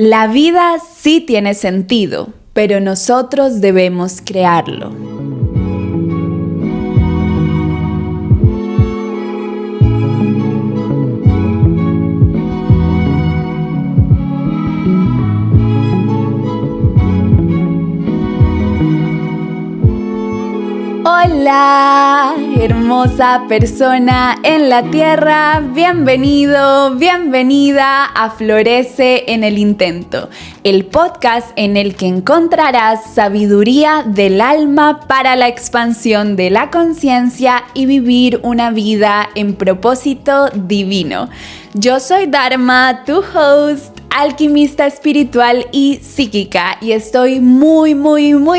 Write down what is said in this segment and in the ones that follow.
La vida sí tiene sentido, pero nosotros debemos crearlo. Hola, hermosa persona en la tierra, bienvenido, bienvenida a Florece en el Intento, el podcast en el que encontrarás sabiduría del alma para la expansión de la conciencia y vivir una vida en propósito divino. Yo soy Dharma, tu host, alquimista espiritual y psíquica, y estoy muy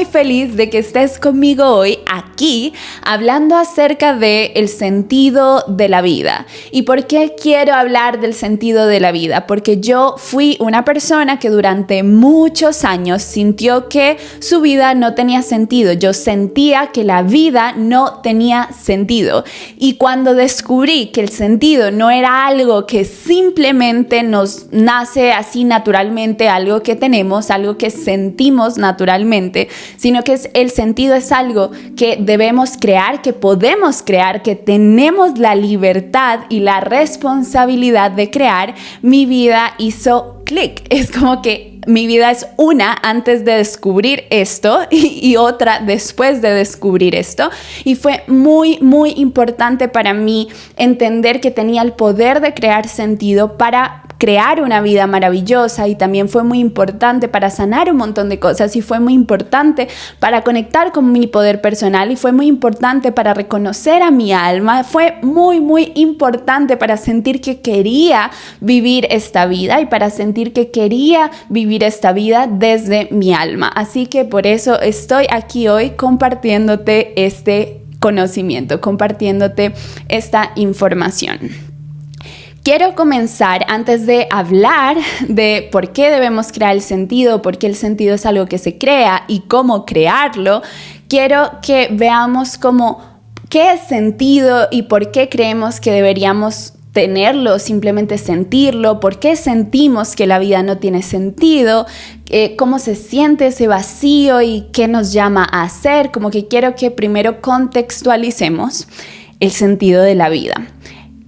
feliz de que estés conmigo hoy aquí hablando acerca del sentido de la vida. ¿Y por qué quiero hablar del sentido de la vida? Porque yo fui una persona que durante muchos años sintió que su vida no tenía sentido. Yo sentía que la vida no tenía sentido. Y cuando descubrí que el sentido no era algo que simplemente nos nace así naturalmente, algo que tenemos, algo que sentimos naturalmente, sino que el sentido es algo que debemos crear, que podemos crear, que tenemos la libertad y la responsabilidad de crear, mi vida hizo clic. Es como que mi vida es una antes de descubrir esto y otra después de descubrir esto. Y fue muy importante para mí entender que tenía el poder de crear sentido para crear una vida maravillosa, y también fue muy importante para sanar un montón de cosas, y fue muy importante para conectar con mi poder personal, y fue muy importante para reconocer a mi alma, fue muy importante para sentir que quería vivir esta vida y para sentir que quería vivir esta vida desde mi alma. Así que por eso estoy aquí hoy compartiéndote este conocimiento, compartiéndote esta información. Quiero comenzar, antes de hablar de por qué debemos crear el sentido, por qué el sentido es algo que se crea y cómo crearlo, quiero que veamos cómo qué es sentido y por qué creemos que deberíamos tenerlo, simplemente sentirlo, por qué sentimos que la vida no tiene sentido, cómo se siente ese vacío y qué nos llama a hacer. Como que quiero que primero contextualicemos el sentido de la vida.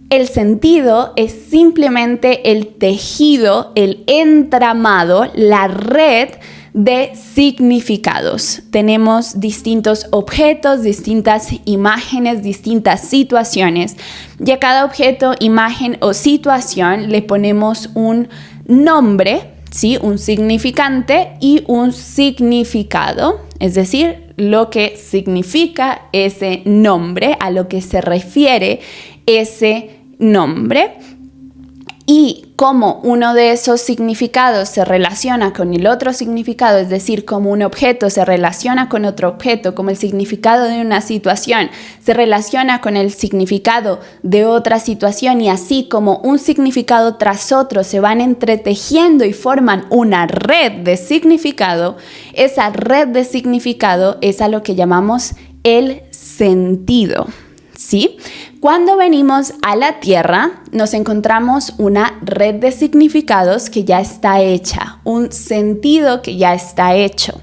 El sentido es simplemente el tejido, el entramado, la red de significados. Tenemos distintos objetos, distintas imágenes, distintas situaciones, y a cada objeto, imagen o situación le ponemos un nombre, ¿sí? Un significante y un significado, es decir, lo que significa ese nombre, a lo que se refiere ese nombre, y cómo uno de esos significados se relaciona con el otro significado, es decir, cómo un objeto se relaciona con otro objeto, como el significado de una situación se relaciona con el significado de otra situación, y así como un significado tras otro se van entretejiendo y forman una red de significado. Esa red de significado es a lo que llamamos el sentido, ¿sí? Cuando venimos a la Tierra, nos encontramos una red de significados que ya está hecha, un sentido que ya está hecho.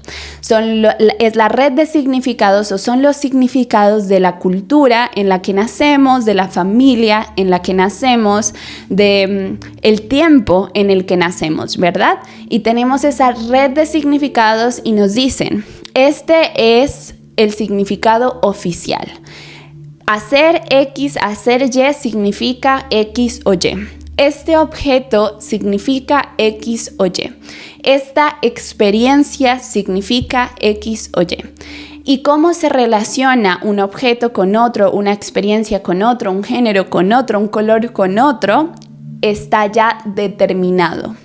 Es la red de significados, o son los significados de la cultura en la que nacemos, de la familia en la que nacemos, de el tiempo en el que nacemos, ¿verdad? Y tenemos esa red de significados y nos dicen, este es el significado oficial. Hacer X, hacer Y significa X o Y. Este objeto significa X o Y. Esta experiencia significa X o Y. ¿Y cómo se relaciona un objeto con otro, una experiencia con otro, un género con otro, un color con otro? Está ya determinado.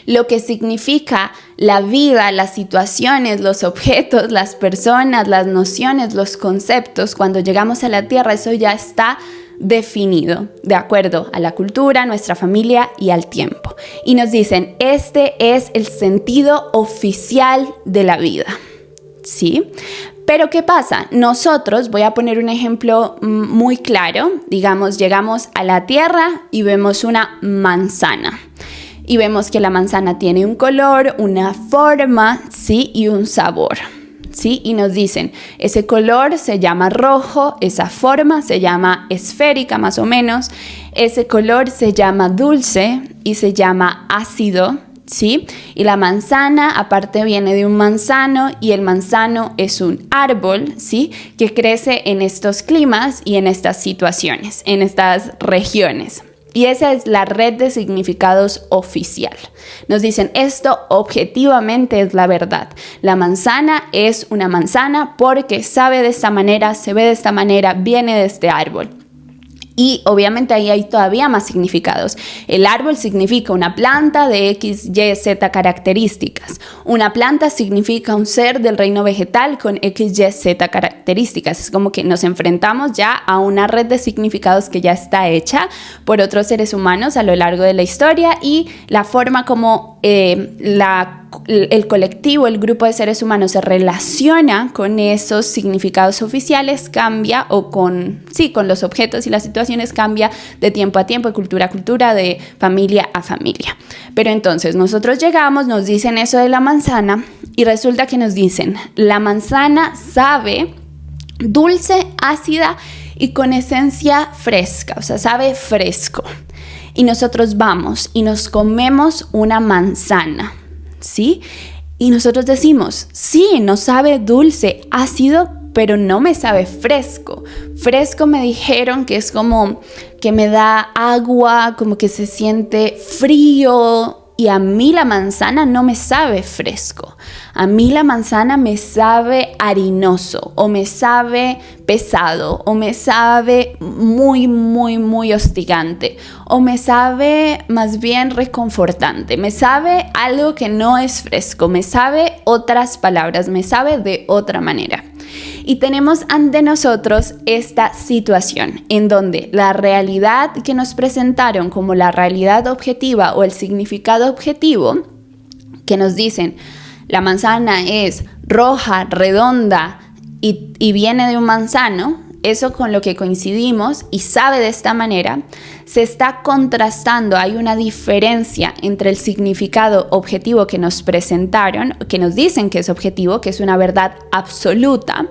Lo que significa la vida, las situaciones, los objetos, las personas, las nociones, los conceptos, cuando llegamos a la Tierra, eso ya está definido de acuerdo a la cultura, nuestra familia y al tiempo. Y nos dicen, este es el sentido oficial de la vida, ¿sí? Pero ¿qué pasa? Nosotros, voy a poner un ejemplo muy claro, digamos, llegamos a la Tierra y vemos una manzana. y vemos que la manzana tiene un color, una forma, ¿sí? Y un sabor, ¿sí? Y nos dicen, ese color se llama rojo, esa forma se llama esférica más o menos, ese color se llama dulce y se llama ácido, ¿sí? Y la manzana aparte viene de un manzano y el manzano es un árbol, ¿sí? Que crece en estos climas y en estas situaciones, en estas regiones. Y esa es la red de significados oficial. Nos dicen, esto objetivamente es la verdad. La manzana es una manzana porque sabe de esta manera, se ve de esta manera, viene de este árbol. Y obviamente ahí hay todavía más significados. El árbol significa una planta de X, Y, Z características. Una planta significa un ser del reino vegetal con X, Y, Z características. Es como que nos enfrentamos ya a una red de significados que ya está hecha por otros seres humanos a lo largo de la historia y la forma como el colectivo, el grupo de seres humanos se relaciona con esos significados oficiales cambia o con los objetos y las situaciones cambia de tiempo a tiempo, de cultura a cultura, de familia a familia. Pero entonces nosotros llegamos, nos dicen eso de la manzana y resulta que nos dicen, la manzana sabe dulce, ácida y con esencia fresca, o sea, sabe fresco. Y nosotros vamos y nos comemos una manzana, ¿sí? Y nosotros decimos, sí, no sabe dulce, ácido, pero no me sabe fresco. Fresco me dijeron que es como que me da agua, como que se siente frío. Y a mí la manzana no me sabe fresco. A mí la manzana me sabe harinoso o me sabe pesado o me sabe muy, muy, muy hostigante o me sabe más bien reconfortante. Me sabe algo que no es fresco, me sabe otras palabras, me sabe de otra manera. Y tenemos ante nosotros esta situación en donde la realidad que nos presentaron como la realidad objetiva o el significado objetivo, que nos dicen la manzana es roja, redonda y viene de un manzano, eso con lo que coincidimos y sabe de esta manera, se está contrastando, hay una diferencia entre el significado objetivo que nos presentaron, que nos dicen que es objetivo, que es una verdad absoluta,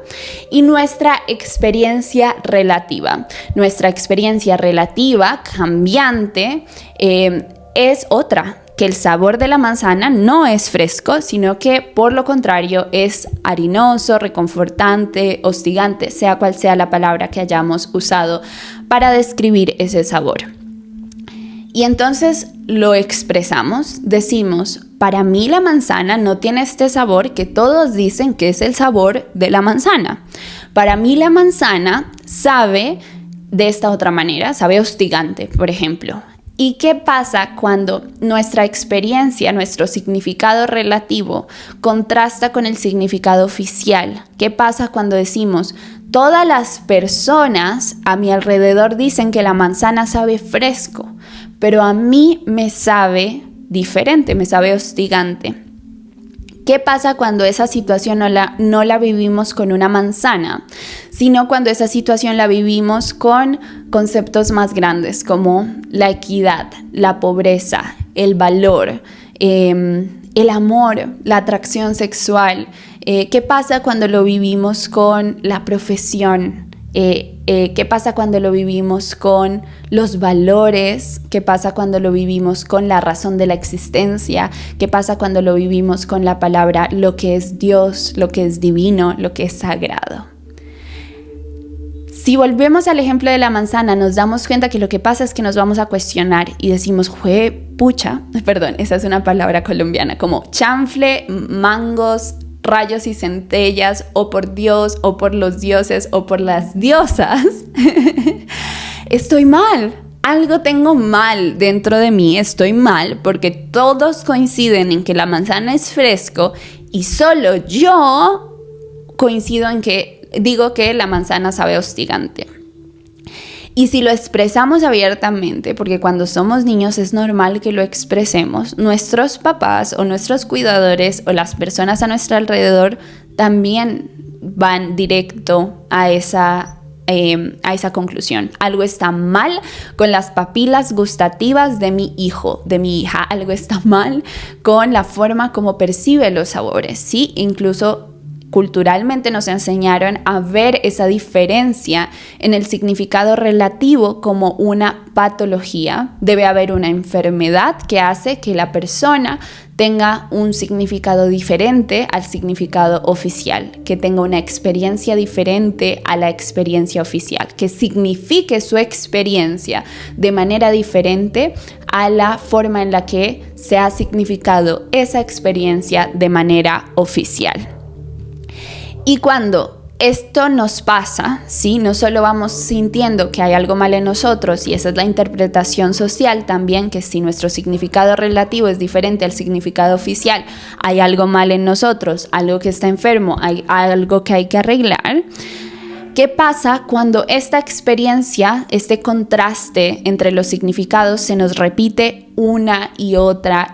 y nuestra experiencia relativa. Nuestra experiencia relativa, cambiante, es otra, que el sabor de la manzana no es fresco, sino que por lo contrario es harinoso, reconfortante, hostigante, sea cual sea la palabra que hayamos usado para describir ese sabor. Y entonces lo expresamos, decimos, para mí la manzana no tiene este sabor que todos dicen que es el sabor de la manzana. Para mí la manzana sabe de esta otra manera, sabe hostigante, por ejemplo. ¿Y qué pasa cuando nuestra experiencia, nuestro significado relativo contrasta con el significado oficial? ¿Qué pasa cuando decimos, todas las personas a mi alrededor dicen que la manzana sabe fresco, pero a mí me sabe diferente, me sabe hostigante? ¿Qué pasa cuando esa situación no la vivimos con una manzana, sino cuando esa situación la vivimos con conceptos más grandes como la equidad, la pobreza, el valor, el amor, la atracción sexual? ¿Qué pasa cuando lo vivimos con la profesión? ¿Qué pasa cuando lo vivimos con los valores? ¿Qué pasa cuando lo vivimos con la razón de la existencia? ¿Qué pasa cuando lo vivimos con la palabra lo que es Dios, lo que es divino, lo que es sagrado? Si volvemos al ejemplo de la manzana, nos damos cuenta que lo que pasa es que nos vamos a cuestionar y decimos, esa es una palabra colombiana, como chanfle, mangos, rayos y centellas, o por Dios, o por los dioses, o por las diosas. Estoy mal, algo tengo mal dentro de mí, estoy mal porque todos coinciden en que la manzana es fresco y solo yo coincido en que digo que la manzana sabe hostigante. Y si lo expresamos abiertamente, porque cuando somos niños es normal que lo expresemos, nuestros papás o nuestros cuidadores o las personas a nuestro alrededor también van directo a esa a esa conclusión. Algo está mal con las papilas gustativas de mi hijo, de mi hija. Algo está mal con la forma como percibe los sabores, ¿sí? Incluso culturalmente nos enseñaron a ver esa diferencia en el significado relativo como una patología. Debe haber una enfermedad que hace que la persona tenga un significado diferente al significado oficial, que tenga una experiencia diferente a la experiencia oficial, que signifique su experiencia de manera diferente a la forma en la que se ha significado esa experiencia de manera oficial. Y cuando esto nos pasa, ¿sí? No solo vamos sintiendo que hay algo mal en nosotros, y esa es la interpretación social también, que si nuestro significado relativo es diferente al significado oficial, hay algo mal en nosotros, algo que está enfermo, hay algo que hay que arreglar. ¿Qué pasa cuando esta experiencia, este contraste entre los significados se nos repite una y otra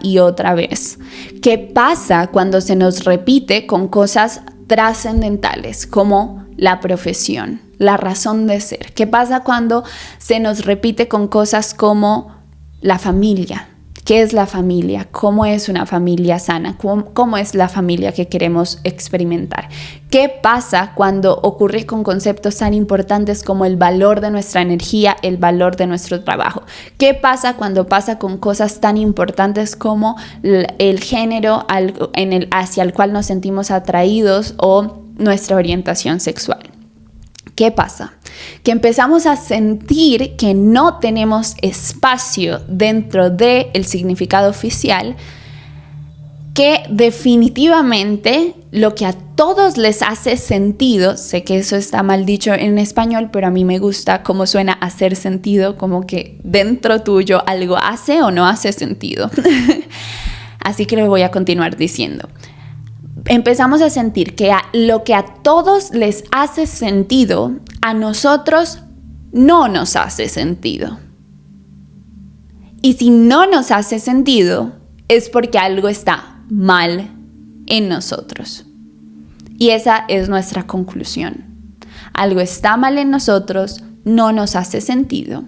vez? ¿Qué pasa cuando se nos repite con cosas trascendentales como la profesión, la razón de ser? ¿Qué pasa cuando se nos repite con cosas como la familia? ¿Qué es la familia? ¿Cómo es una familia sana? ¿Cómo es la familia que queremos experimentar? ¿Qué pasa cuando ocurre con conceptos tan importantes como el valor de nuestra energía, el valor de nuestro trabajo? ¿Qué pasa cuando pasa con cosas tan importantes como el género hacia el cual nos sentimos atraídos o nuestra orientación sexual? ¿Qué pasa? Que empezamos a sentir que no tenemos espacio dentro del significado oficial, que definitivamente lo que a todos les hace sentido, sé que eso está mal dicho en español, pero a mí me gusta cómo suena hacer sentido, como que dentro tuyo algo hace o no hace sentido. Así que lo voy a continuar diciendo. Empezamos a sentir que lo que a todos les hace sentido, a nosotros no nos hace sentido. Y si no nos hace sentido, es porque algo está mal en nosotros. Y esa es nuestra conclusión. Algo está mal en nosotros, no nos hace sentido.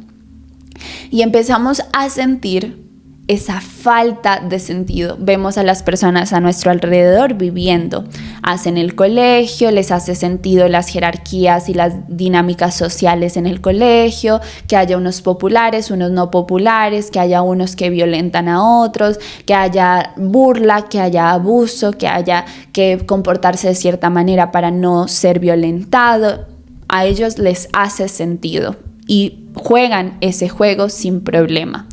Y empezamos a sentir esa falta de sentido. Vemos a las personas a nuestro alrededor viviendo. Hacen el colegio, les hace sentido las jerarquías y las dinámicas sociales en el colegio, que haya unos populares, unos no populares, que haya unos que violentan a otros, que haya burla, que haya abuso, que haya que comportarse de cierta manera para no ser violentado. A ellos les hace sentido y juegan ese juego sin problema.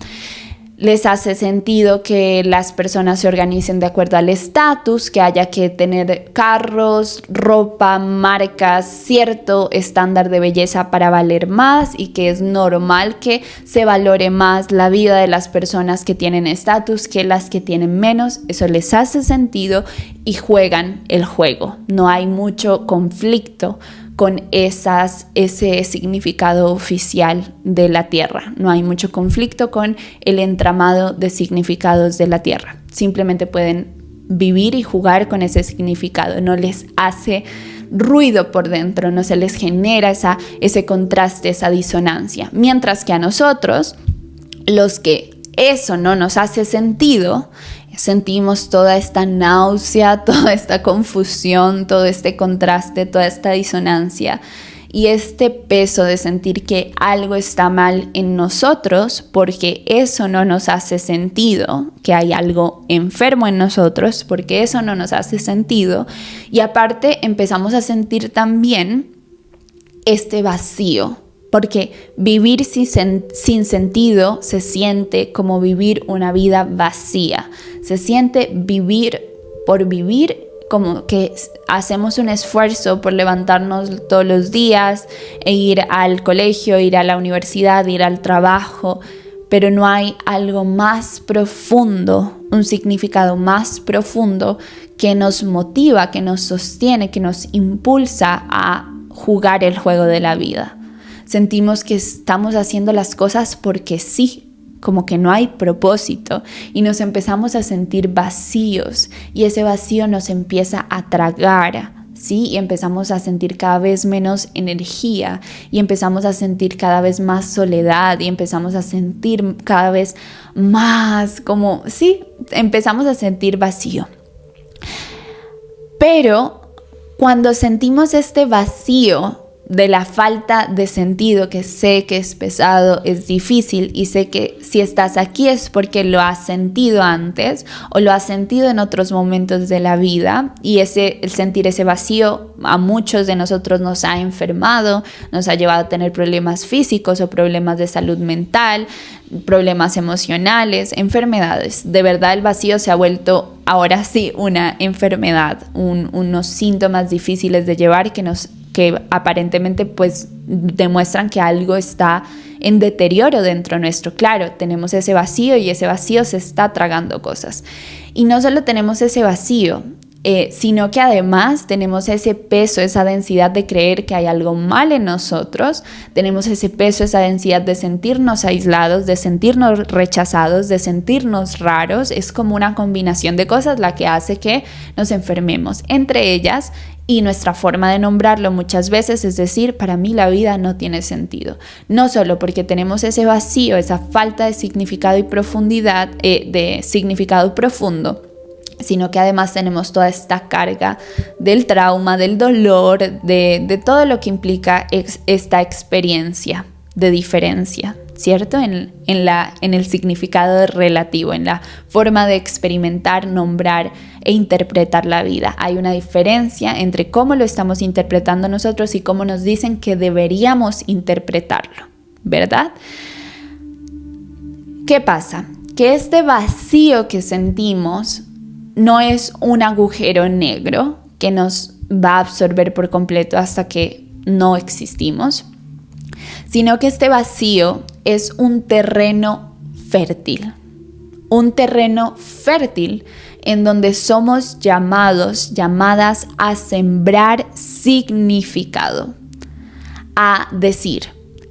Les hace sentido que las personas se organicen de acuerdo al estatus, que haya que tener carros, ropa, marcas, cierto estándar de belleza para valer más, y que es normal que se valore más la vida de las personas que tienen estatus que las que tienen menos. Eso les hace sentido y juegan el juego. No hay mucho conflicto con ese significado oficial de la tierra. No hay mucho conflicto con el entramado de significados de la tierra. Simplemente pueden vivir y jugar con ese significado. No les hace ruido por dentro, no se les genera ese contraste, esa disonancia. Mientras que a nosotros, los que eso no nos hace sentido, sentimos toda esta náusea, toda esta confusión, todo este contraste, toda esta disonancia y este peso de sentir que algo está mal en nosotros porque eso no nos hace sentido, que hay algo enfermo en nosotros porque eso no nos hace sentido. Y aparte empezamos a sentir también este vacío, porque vivir sin sentido se siente como vivir una vida vacía. Se siente vivir por vivir, como que hacemos un esfuerzo por levantarnos todos los días e ir al colegio, ir a la universidad, ir al trabajo, pero no hay algo más profundo, un significado más profundo que nos motiva, que nos sostiene, que nos impulsa a jugar el juego de la vida. Sentimos que estamos haciendo las cosas porque sí, como que no hay propósito, y nos empezamos a sentir vacíos, y ese vacío nos empieza a tragar, ¿sí? Y empezamos a sentir cada vez menos energía y empezamos a sentir cada vez más soledad y empezamos a sentir cada vez más como, sí, empezamos a sentir vacío. Pero cuando sentimos este vacío de la falta de sentido, que sé que es pesado, es difícil, y sé que si estás aquí es porque lo has sentido antes o lo has sentido en otros momentos de la vida, y el sentir ese vacío a muchos de nosotros nos ha enfermado, nos ha llevado a tener problemas físicos o problemas de salud mental, problemas emocionales, enfermedades. De verdad el vacío se ha vuelto ahora sí una enfermedad, unos síntomas difíciles de llevar que aparentemente pues demuestran que algo está en deterioro dentro nuestro. Claro, tenemos ese vacío y ese vacío se está tragando cosas. Y no solo tenemos ese vacío, sino que además tenemos ese peso, esa densidad de creer que hay algo mal en nosotros, tenemos ese peso, esa densidad de sentirnos aislados, de sentirnos rechazados, de sentirnos raros. Es como una combinación de cosas la que hace que nos enfermemos, entre ellas, y nuestra forma de nombrarlo muchas veces es decir, para mí la vida no tiene sentido. No solo porque tenemos ese vacío, esa falta de significado y profundidad, de significado profundo, sino que además tenemos toda esta carga del trauma, del dolor, de todo lo que implica esta experiencia de diferencia, ¿cierto? En el significado relativo, en la forma de experimentar, nombrar e interpretar la vida. Hay una diferencia entre cómo lo estamos interpretando nosotros y cómo nos dicen que deberíamos interpretarlo, ¿verdad? ¿Qué pasa? Que este vacío que sentimos no es un agujero negro que nos va a absorber por completo hasta que no existimos, sino que este vacío es un terreno fértil en donde somos llamadas a sembrar significado, a decir,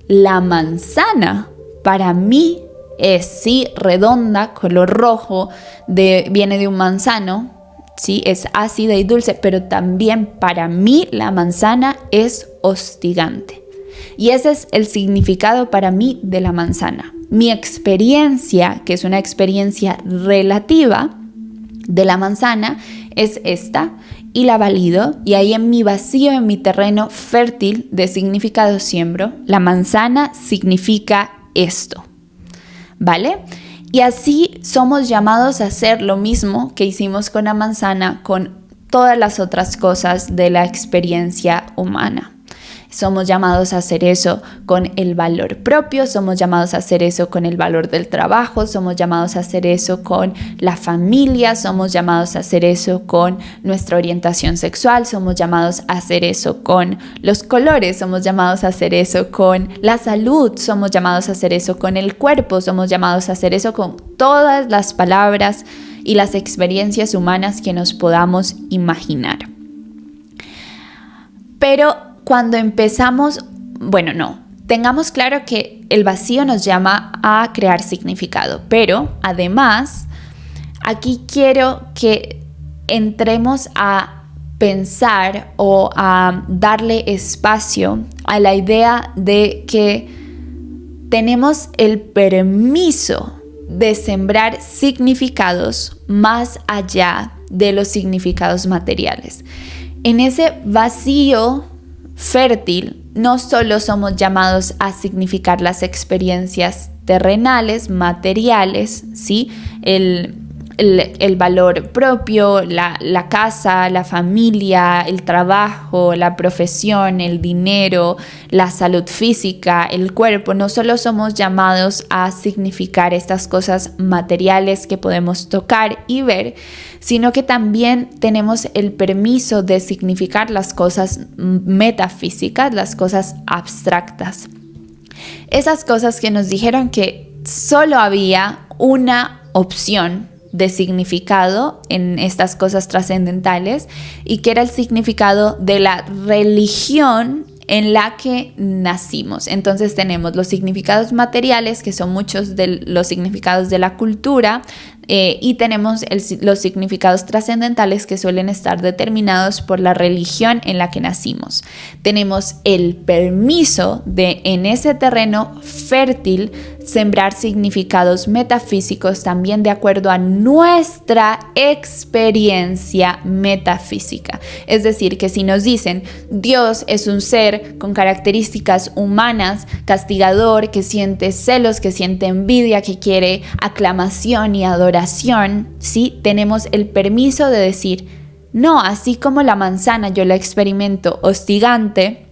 la manzana para mí es sí redonda, color rojo, viene de un manzano, sí, es ácida y dulce, pero también para mí la manzana es hostigante. Y ese es el significado para mí de la manzana. Mi experiencia, que es una experiencia relativa de la manzana, es esta, y la valido, y ahí en mi vacío, en mi terreno fértil de significado siembro, la manzana significa esto, ¿vale? Y así somos llamados a hacer lo mismo que hicimos con la manzana, con todas las otras cosas de la experiencia humana. Somos llamados a hacer eso con el valor propio, somos llamados a hacer eso con el valor del trabajo, somos llamados a hacer eso con la familia, somos llamados a hacer eso con nuestra orientación sexual, somos llamados a hacer eso con los colores, somos llamados a hacer eso con la salud, somos llamados a hacer eso con el cuerpo, somos llamados a hacer eso con todas las palabras y las experiencias humanas que nos podamos imaginar. Pero cuando empezamos, tengamos claro que el vacío nos llama a crear significado, pero además aquí quiero que entremos a pensar o a darle espacio a la idea de que tenemos el permiso de sembrar significados más allá de los significados materiales. En ese vacío fértil, no solo somos llamados a significar las experiencias terrenales, materiales, ¿sí? El valor propio, la casa, la familia, el trabajo, la profesión, el dinero, la salud física, el cuerpo. No solo somos llamados a significar estas cosas materiales que podemos tocar y ver, sino que también tenemos el permiso de significar las cosas metafísicas, las cosas abstractas. Esas cosas que nos dijeron que solo había una opción de significado en estas cosas trascendentales y que era el significado de la religión en la que nacimos. Entonces tenemos los significados materiales, que son muchos de los significados de la cultura, y tenemos los significados trascendentales que suelen estar determinados por la religión en la que nacimos. Tenemos el permiso de en ese terreno fértil sembrar significados metafísicos también de acuerdo a nuestra experiencia metafísica. Es decir, que si nos dicen Dios es un ser con características humanas, castigador, que siente celos, que siente envidia, que quiere aclamación y adoración, ¿sí? Tenemos el permiso de decir, no, así como la manzana yo la experimento hostigante,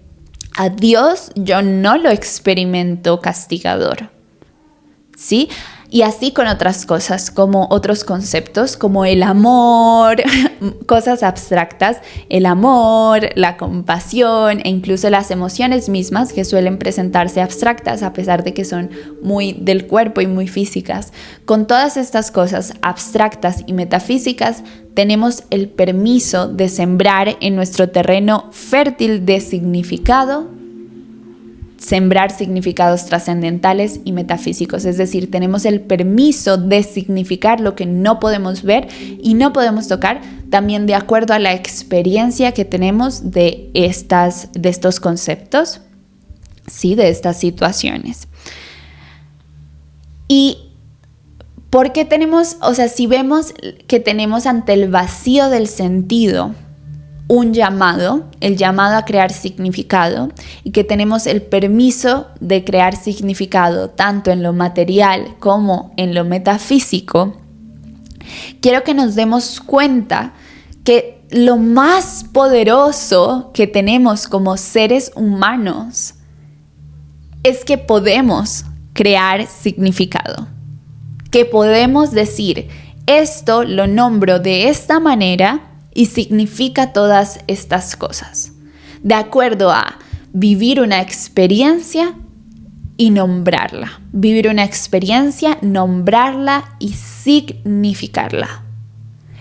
a Dios yo no lo experimento castigador. ¿Sí? Y así con otras cosas, como otros conceptos, como el amor, cosas abstractas, el amor, la compasión e incluso las emociones mismas que suelen presentarse abstractas a pesar de que son muy del cuerpo y muy físicas. Con todas estas cosas abstractas y metafísicas, tenemos el permiso de sembrar en nuestro terreno fértil de significado, sembrar significados trascendentales y metafísicos, es decir, tenemos el permiso de significar lo que no podemos ver y no podemos tocar, también de acuerdo a la experiencia que tenemos de estos conceptos, ¿sí? De estas situaciones. Y ¿por qué tenemos, si vemos que tenemos ante el vacío del sentido un llamado, el llamado a crear significado, y que tenemos el permiso de crear significado tanto en lo material como en lo metafísico, quiero que nos demos cuenta que lo más poderoso que tenemos como seres humanos es que podemos crear significado, que podemos decir, esto lo nombro de esta manera y significa todas estas cosas, de acuerdo a vivir una experiencia y nombrarla. Vivir una experiencia, nombrarla y significarla.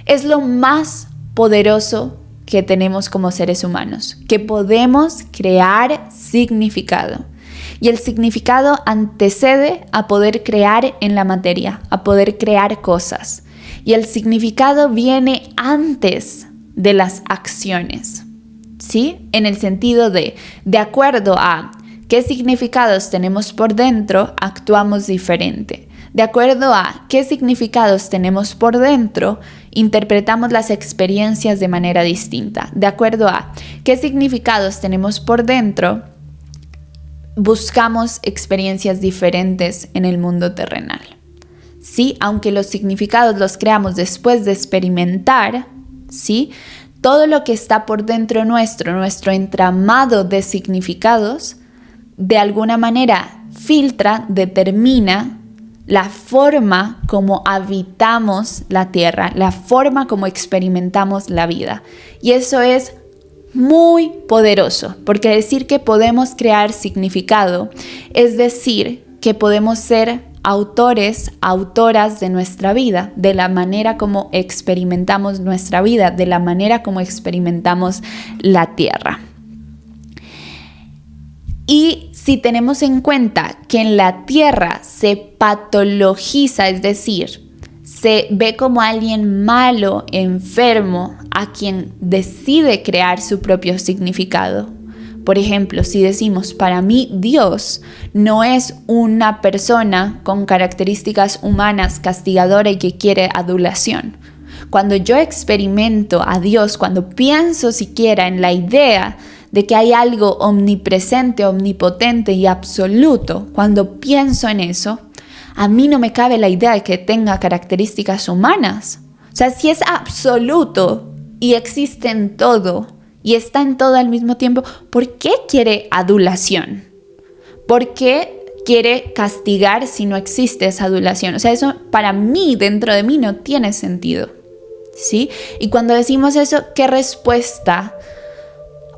Es lo más poderoso que tenemos como seres humanos, que podemos crear significado. Y el significado antecede a poder crear en la materia, a poder crear cosas. Y el significado viene antes de las acciones, ¿sí? En el sentido de acuerdo a qué significados tenemos por dentro, actuamos diferente. De acuerdo a qué significados tenemos por dentro, interpretamos las experiencias de manera distinta. De acuerdo a qué significados tenemos por dentro, buscamos experiencias diferentes en el mundo terrenal. Sí, aunque los significados los creamos después de experimentar, ¿sí? Todo lo que está por dentro nuestro entramado de significados, de alguna manera filtra, determina la forma como habitamos la tierra, la forma como experimentamos la vida. Y eso es muy poderoso, porque decir que podemos crear significado es decir que podemos ser autores, autoras de nuestra vida, de la manera como experimentamos nuestra vida, de la manera como experimentamos la tierra. Y si tenemos en cuenta que en la tierra se patologiza, es decir, se ve como alguien malo, enfermo, a quien decide crear su propio significado. Por ejemplo, si decimos, para mí Dios no es una persona con características humanas, castigadora y que quiere adulación. Cuando yo experimento a Dios, cuando pienso siquiera en la idea de que hay algo omnipresente, omnipotente y absoluto, cuando pienso en eso, a mí no me cabe la idea de que tenga características humanas. O sea, si es absoluto y existe en todo y está en todo al mismo tiempo, ¿por qué quiere adulación? ¿Por qué quiere castigar si no existe esa adulación? O sea, eso para mí, dentro de mí, no tiene sentido, ¿sí? Y cuando decimos eso, ¿qué respuesta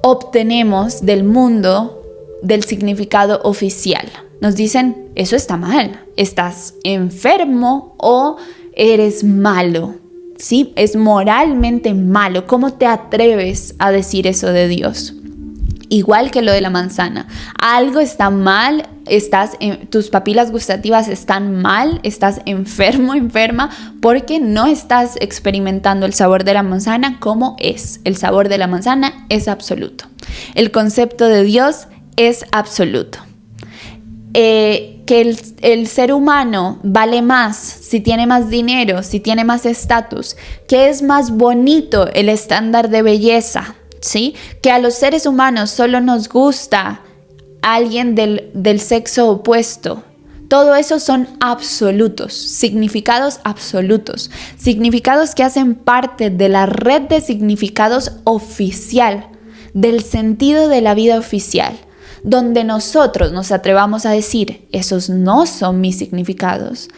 obtenemos del mundo del significado oficial? Nos dicen, eso está mal, estás enfermo o eres malo, ¿sí? Es moralmente malo. ¿Cómo te atreves a decir eso de Dios? Igual que lo de la manzana. Algo está mal, tus papilas gustativas están mal, estás enfermo, enferma, porque no estás experimentando el sabor de la manzana como es. El sabor de la manzana es absoluto. El concepto de Dios es absoluto. Que el ser humano vale más si tiene más dinero, si tiene más estatus, que es más bonito el estándar de belleza, ¿sí? Que a los seres humanos solo nos gusta alguien del sexo opuesto. Todo eso son absolutos, significados absolutos, significados que hacen parte de la red de significados oficial, del sentido de la vida oficial, donde nosotros nos atrevamos a decir, esos no son mis significados.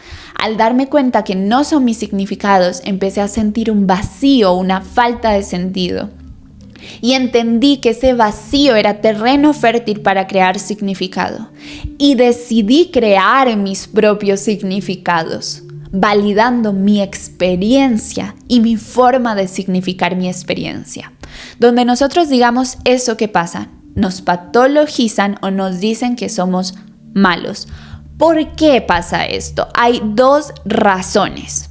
Al darme cuenta que no son mis significados, empecé a sentir un vacío, una falta de sentido. Y entendí que ese vacío era terreno fértil para crear significado. Y decidí crear mis propios significados, validando mi experiencia y mi forma de significar mi experiencia. Donde nosotros digamos eso que pasa, nos patologizan o nos dicen que somos malos. ¿Por qué pasa esto? Hay dos razones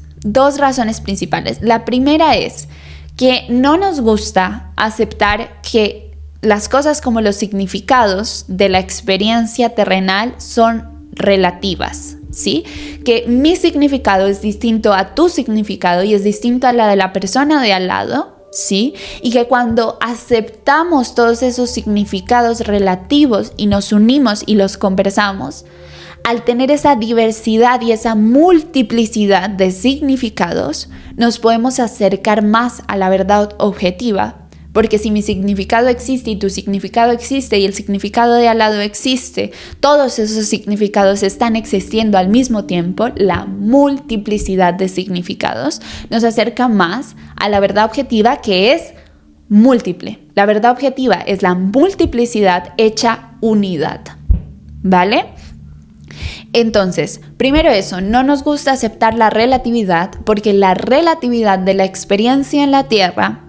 principales. La primera es que no nos gusta aceptar que las cosas como los significados de la experiencia terrenal son relativas, ¿sí? Que mi significado es distinto a tu significado y es distinto a la de la persona de al lado, ¿sí? Y que cuando aceptamos todos esos significados relativos y nos unimos y los conversamos, al tener esa diversidad y esa multiplicidad de significados, nos podemos acercar más a la verdad objetiva, porque si mi significado existe y tu significado existe y el significado de al lado existe, todos esos significados están existiendo al mismo tiempo, la multiplicidad de significados nos acerca más a la verdad objetiva, que es múltiple. La verdad objetiva es la multiplicidad hecha unidad, ¿vale? Entonces, primero eso, no nos gusta aceptar la relatividad, porque la relatividad de la experiencia en la Tierra,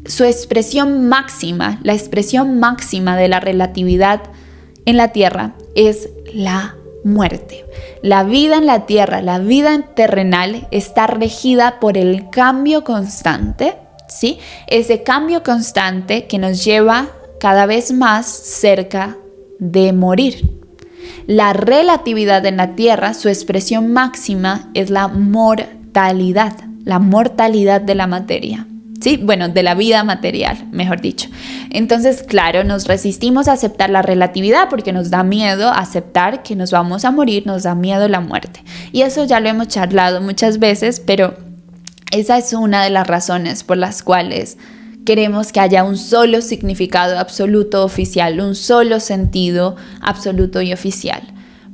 su expresión máxima, la expresión máxima de la relatividad en la Tierra es la muerte. La vida en la Tierra, la vida terrenal está regida por el cambio constante, ¿sí? Ese cambio constante que nos lleva cada vez más cerca de morir. La relatividad en la Tierra, su expresión máxima es la mortalidad de la materia. Sí, bueno, de la vida material, mejor dicho. Entonces, claro, nos resistimos a aceptar la relatividad porque nos da miedo aceptar que nos vamos a morir, nos da miedo la muerte. Y eso ya lo hemos charlado muchas veces, pero esa es una de las razones por las cuales queremos que haya un solo significado absoluto oficial, un solo sentido absoluto y oficial.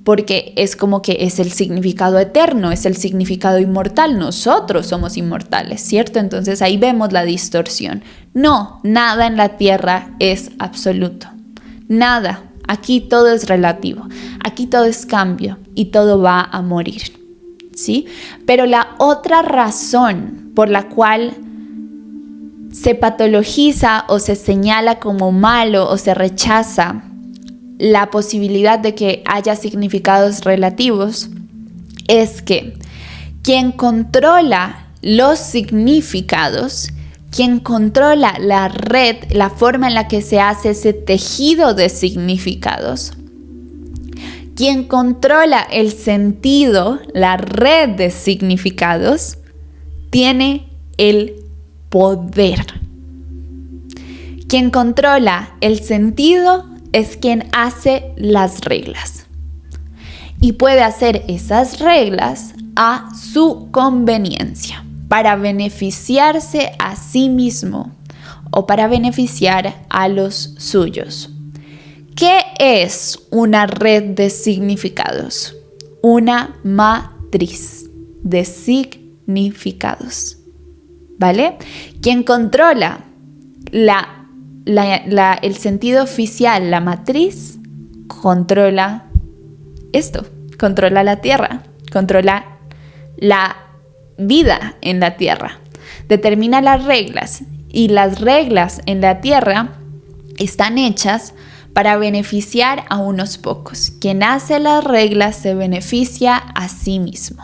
Porque es como que es el significado eterno, es el significado inmortal. Nosotros somos inmortales, ¿cierto? Entonces ahí vemos la distorsión. No, nada en la Tierra es absoluto. Nada. Aquí todo es relativo. Aquí todo es cambio y todo va a morir, ¿sí? Pero la otra razón por la cual se patologiza o se señala como malo o se rechaza la posibilidad de que haya significados relativos es que quien controla los significados, quien controla la red, la forma en la que se hace ese tejido de significados, quien controla el sentido, la red de significados, tiene el poder. Quien controla el sentido es quien hace las reglas y puede hacer esas reglas a su conveniencia para beneficiarse a sí mismo o para beneficiar a los suyos. ¿Qué es una red de significados? Una matriz de significados, ¿vale? Quien controla el sentido oficial, la matriz, controla esto, controla la Tierra, controla la vida en la Tierra, determina las reglas, y las reglas en la Tierra están hechas para beneficiar a unos pocos. Quien hace las reglas se beneficia a sí mismo.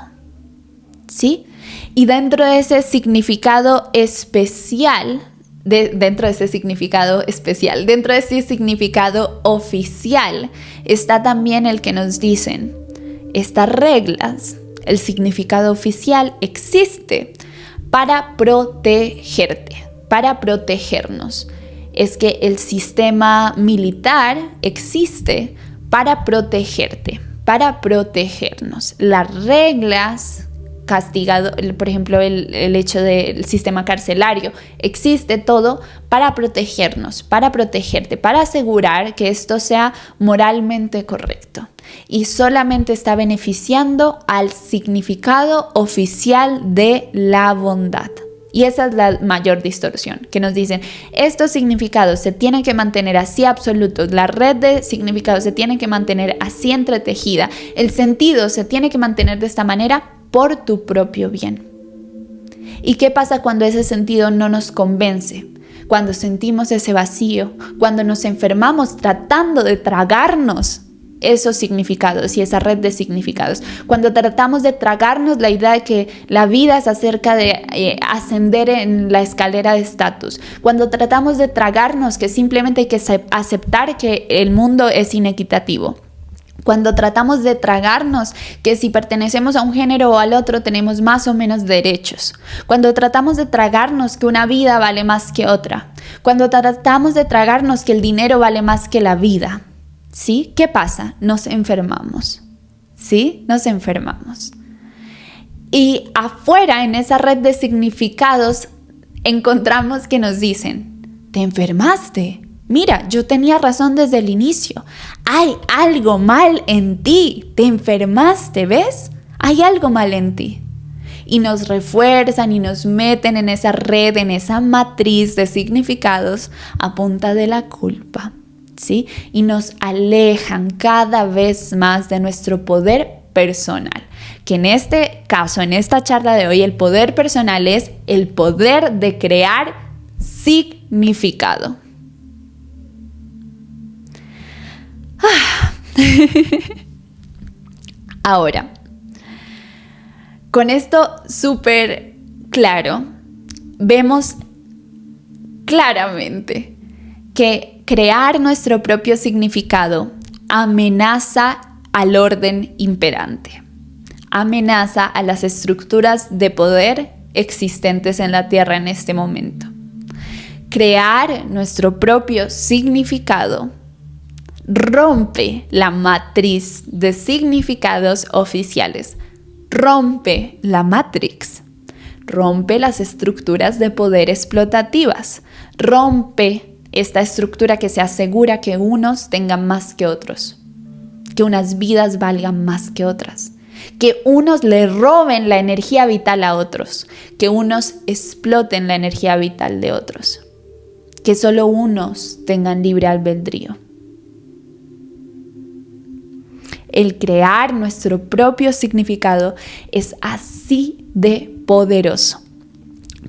¿Sí? Y dentro de ese significado especial, dentro de ese significado oficial, está también el que nos dicen, estas reglas, el significado oficial existe para protegerte, para protegernos. Es que el sistema militar existe para protegerte, para protegernos. Las reglas, castigado, por ejemplo, el hecho del sistema carcelario, existe todo para protegernos, para protegerte, para asegurar que esto sea moralmente correcto. Y solamente está beneficiando al significado oficial de la bondad. Y esa es la mayor distorsión, que nos dicen, estos significados se tienen que mantener así absolutos, la red de significados se tiene que mantener así entretejida, el sentido se tiene que mantener de esta manera por tu propio bien. ¿Y qué pasa cuando ese sentido no nos convence? Cuando sentimos ese vacío, cuando nos enfermamos tratando de tragarnos esos significados y esa red de significados, cuando tratamos de tragarnos la idea de que la vida es acerca de ascender en la escalera de estatus, cuando tratamos de tragarnos que simplemente hay que aceptar que el mundo es inequitativo, cuando tratamos de tragarnos que si pertenecemos a un género o al otro tenemos más o menos derechos, cuando tratamos de tragarnos que una vida vale más que otra, cuando tratamos de tragarnos que el dinero vale más que la vida, ¿sí? ¿Qué pasa? Nos enfermamos, ¿sí? Nos enfermamos. Y afuera, en esa red de significados, encontramos que nos dicen, ¿te enfermaste? Mira, yo tenía razón desde el inicio. Hay algo mal en ti. Te enfermaste, ¿ves? Hay algo mal en ti. Y nos refuerzan y nos meten en esa red, en esa matriz de significados a punta de la culpa, ¿sí? Y nos alejan cada vez más de nuestro poder personal. Que en este caso, en esta charla de hoy, el poder personal es el poder de crear significado. Ahora, con esto súper claro, vemos claramente que crear nuestro propio significado amenaza al orden imperante, amenaza a las estructuras de poder existentes en la Tierra en este momento. Crear nuestro propio significado rompe la matriz de significados oficiales, rompe la matrix, rompe las estructuras de poder explotativas, rompe esta estructura que se asegura que unos tengan más que otros, que unas vidas valgan más que otras, que unos le roben la energía vital a otros, que unos exploten la energía vital de otros, que solo unos tengan libre albedrío. El crear nuestro propio significado es así de poderoso.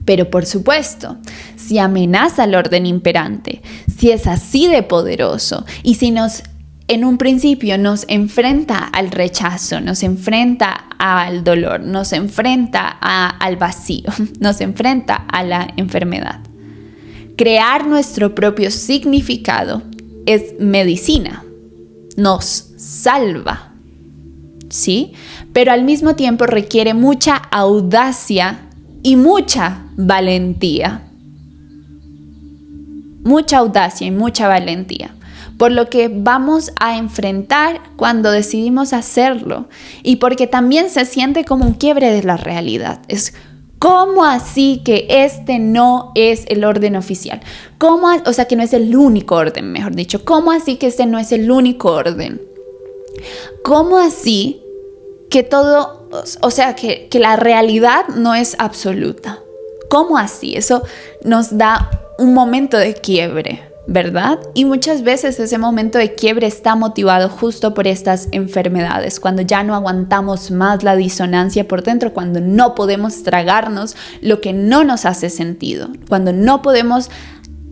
Pero por supuesto, si amenaza al orden imperante, si es así de poderoso y si en un principio nos enfrenta al rechazo, nos enfrenta al dolor, nos enfrenta al vacío, nos enfrenta a la enfermedad. Crear nuestro propio significado es medicina, nos salva, ¿sí? Pero al mismo tiempo requiere mucha audacia y mucha valentía. Mucha audacia y mucha valentía. Por lo que vamos a enfrentar cuando decidimos hacerlo. Y porque también se siente como un quiebre de la realidad. Es ¿cómo así que este no es el orden oficial? O sea, que no es el único orden, mejor dicho. ¿Cómo así que este no es el único orden? ¿Cómo así que todo, o sea, que la realidad no es absoluta? ¿Cómo así? Eso nos da un momento de quiebre, ¿verdad? Y muchas veces ese momento de quiebre está motivado justo por estas enfermedades, cuando ya no aguantamos más la disonancia por dentro, cuando no podemos tragarnos lo que no nos hace sentido, cuando no podemos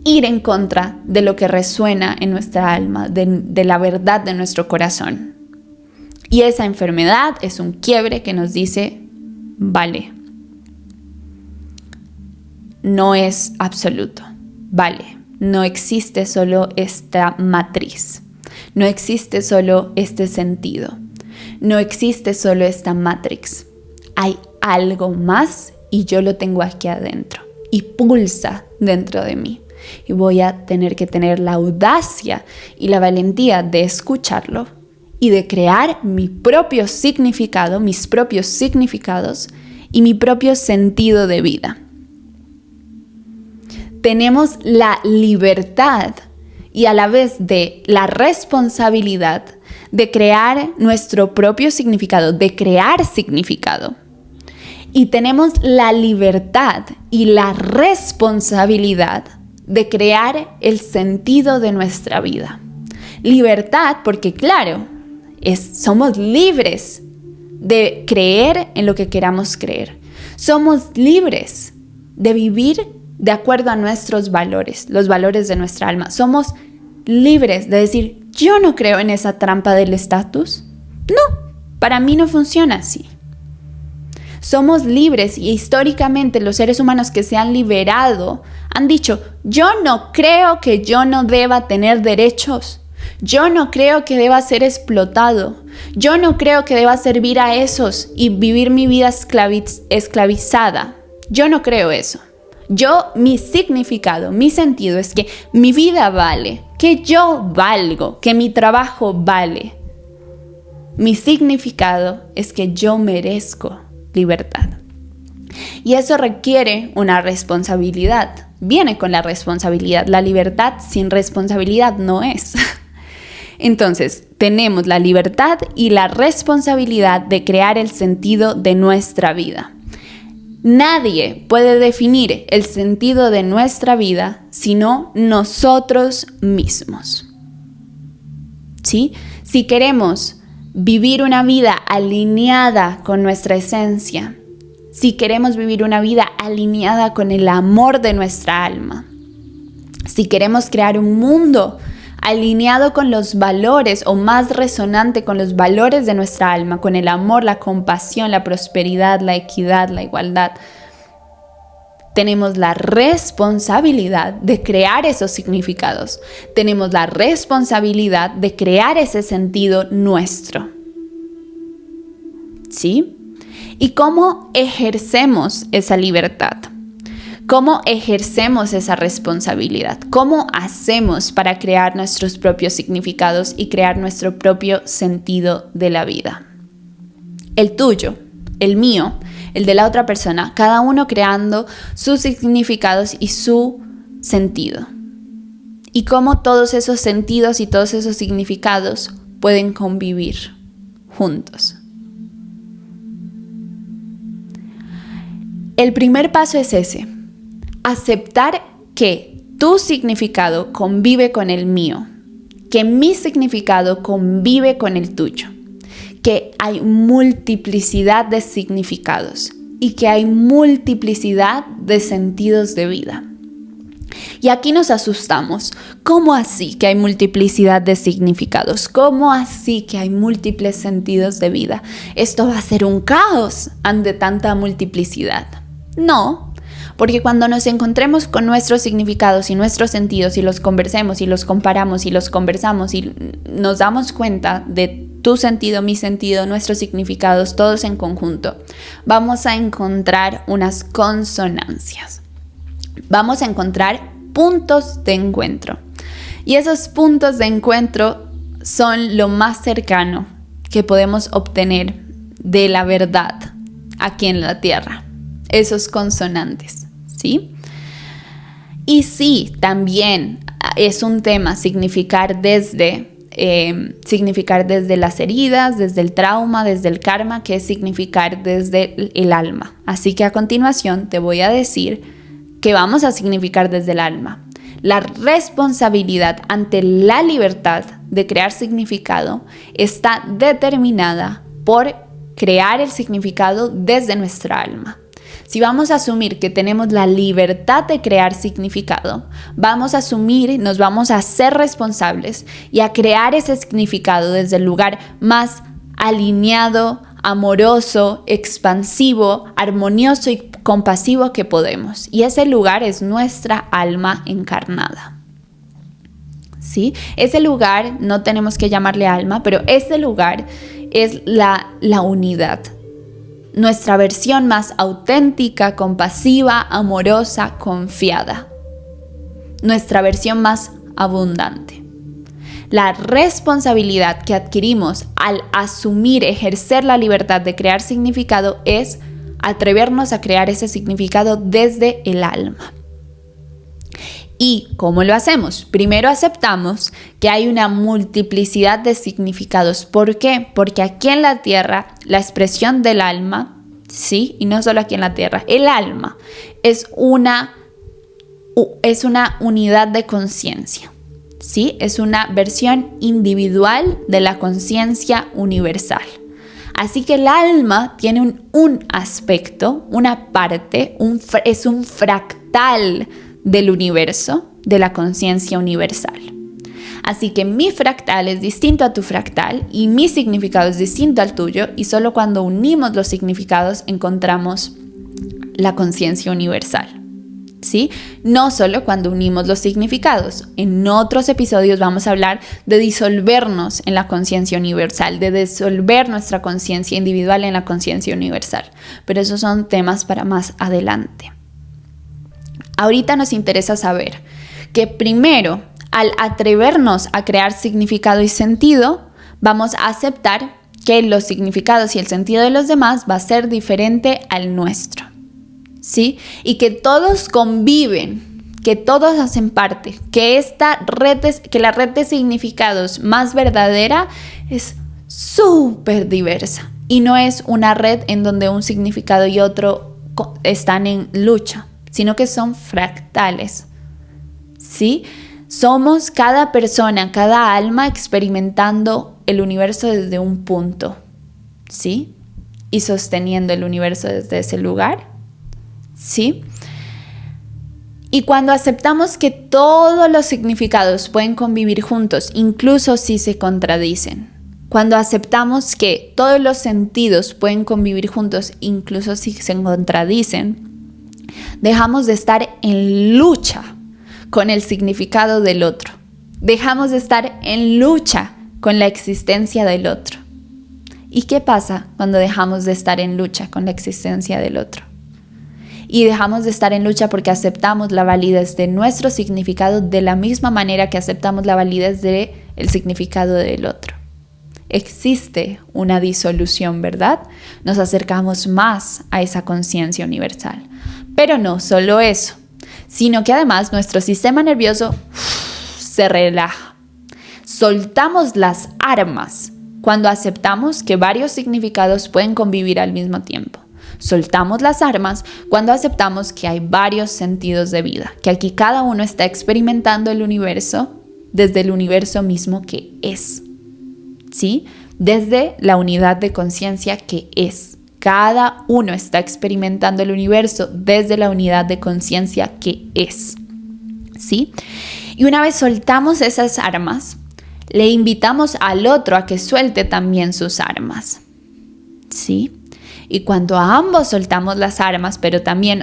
ir en contra de lo que resuena en nuestra alma, de la verdad de nuestro corazón. Y esa enfermedad es un quiebre que nos dice, vale, no es absoluto, vale, no existe solo esta matriz, no existe solo este sentido, no existe solo esta matrix, hay algo más y yo lo tengo aquí adentro y pulsa dentro de mí. Y voy a tener que tener la audacia y la valentía de escucharlo y de crear mi propio significado, mis propios significados y mi propio sentido de vida. Tenemos la libertad y a la vez de la responsabilidad de crear nuestro propio significado, de crear significado. Y tenemos la libertad y la responsabilidad de crear el sentido de nuestra vida. Libertad porque, claro, somos libres de creer en lo que queramos creer. Somos libres de vivir de acuerdo a nuestros valores, los valores de nuestra alma. Somos libres de decir, yo no creo en esa trampa del estatus. No, para mí no funciona así. Somos libres y históricamente los seres humanos que se han liberado han dicho, yo no creo que yo no deba tener derechos. Yo no creo que deba ser explotado. Yo no creo que deba servir a esos y vivir mi vida esclavizada. Yo no creo eso. Mi significado, mi sentido es que mi vida vale, que yo valgo, que mi trabajo vale. Mi significado es que yo merezco libertad. Y eso requiere una responsabilidad. Viene con la responsabilidad. La libertad sin responsabilidad no es. Entonces, tenemos la libertad y la responsabilidad de crear el sentido de nuestra vida. Nadie puede definir el sentido de nuestra vida sino nosotros mismos. ¿Sí? Si queremos vivir una vida alineada con nuestra esencia, si queremos vivir una vida alineada con el amor de nuestra alma, si queremos crear un mundo alineado con los valores o más resonante con los valores de nuestra alma, con el amor, la compasión, la prosperidad, la equidad, la igualdad, tenemos la responsabilidad de crear esos significados. Tenemos la responsabilidad de crear ese sentido nuestro. ¿Sí? ¿Y cómo ejercemos esa libertad? ¿Cómo ejercemos esa responsabilidad? ¿Cómo hacemos para crear nuestros propios significados y crear nuestro propio sentido de la vida? El tuyo, el mío, el de la otra persona, cada uno creando sus significados y su sentido. Y cómo todos esos sentidos y todos esos significados pueden convivir juntos. El primer paso es ese. Aceptar que tu significado convive con el mío, que mi significado convive con el tuyo, que hay multiplicidad de significados y que hay multiplicidad de sentidos de vida. Y aquí nos asustamos. ¿Cómo así que hay multiplicidad de significados? ¿Cómo así que hay múltiples sentidos de vida? Esto va a ser un caos ante tanta multiplicidad. No. Porque cuando nos encontremos con nuestros significados y nuestros sentidos y los conversemos y los comparamos y los conversamos y nos damos cuenta de tu sentido, mi sentido, nuestros significados, todos en conjunto, vamos a encontrar unas consonancias. Vamos a encontrar puntos de encuentro. Y esos puntos de encuentro son lo más cercano que podemos obtener de la verdad aquí en la tierra. Esos consonantes. ¿Sí? Y sí, también es un tema significar desde las heridas, desde el trauma, desde el karma, que es significar desde el alma. Así que a continuación te voy a decir que vamos a significar desde el alma. La responsabilidad ante la libertad de crear significado está determinada por crear el significado desde nuestra alma. Si vamos a asumir que tenemos la libertad de crear significado, vamos a asumir, nos vamos a ser responsables y a crear ese significado desde el lugar más alineado, amoroso, expansivo, armonioso y compasivo que podemos. Y ese lugar es nuestra alma encarnada. ¿Sí? Ese lugar, no tenemos que llamarle alma, pero ese lugar es la unidad. Nuestra versión más auténtica, compasiva, amorosa, confiada. Nuestra versión más abundante. La responsabilidad que adquirimos al asumir, ejercer la libertad de crear significado es atrevernos a crear ese significado desde el alma. ¿Y cómo lo hacemos? Primero aceptamos que hay una multiplicidad de significados. ¿Por qué? Porque aquí en la tierra la expresión del alma, sí, y no solo aquí en la tierra, el alma es una unidad de conciencia. ¿Sí? Es una versión individual de la conciencia universal. Así que el alma tiene un aspecto, una parte, es un fractal del universo, de la conciencia universal. Así que mi fractal es distinto a tu fractal y mi significado es distinto al tuyo, y solo cuando unimos los significados encontramos la conciencia universal. ¿Sí? No solo cuando unimos los significados. En otros episodios vamos a hablar de disolvernos en la conciencia universal, de disolver nuestra conciencia individual en la conciencia universal. Pero esos son temas para más adelante. Ahorita nos interesa saber que primero, al atrevernos a crear significado y sentido, vamos a aceptar que los significados y el sentido de los demás va a ser diferente al nuestro. ¿Sí? Y que todos conviven, que todos hacen parte, que la red de significados más verdadera es súper diversa y no es una red en donde un significado y otro están en lucha, sino que son fractales. ¿Sí? Somos cada persona, cada alma experimentando el universo desde un punto, ¿sí? Y sosteniendo el universo desde ese lugar. ¿Sí? Y cuando aceptamos que todos los significados pueden convivir juntos, incluso si se contradicen, cuando aceptamos que todos los sentidos pueden convivir juntos, incluso si se contradicen, dejamos de estar en lucha con el significado del otro. Dejamos de estar en lucha con la existencia del otro. ¿Y qué pasa cuando dejamos de estar en lucha con la existencia del otro? Y dejamos de estar en lucha porque aceptamos la validez de nuestro significado de la misma manera que aceptamos la validez del significado del otro. Existe una disolución, ¿verdad? Nos acercamos más a esa conciencia universal. Pero no solo eso, sino que además nuestro sistema nervioso se relaja. Soltamos las armas cuando aceptamos que varios significados pueden convivir al mismo tiempo. Soltamos las armas cuando aceptamos que hay varios sentidos de vida, que aquí cada uno está experimentando el universo desde el universo mismo que es, ¿sí? Desde la unidad de conciencia que es. Cada uno está experimentando el universo desde la unidad de conciencia que es, ¿sí? Y una vez soltamos esas armas, le invitamos al otro a que suelte también sus armas, ¿sí? Y cuando a ambos soltamos las armas, pero también,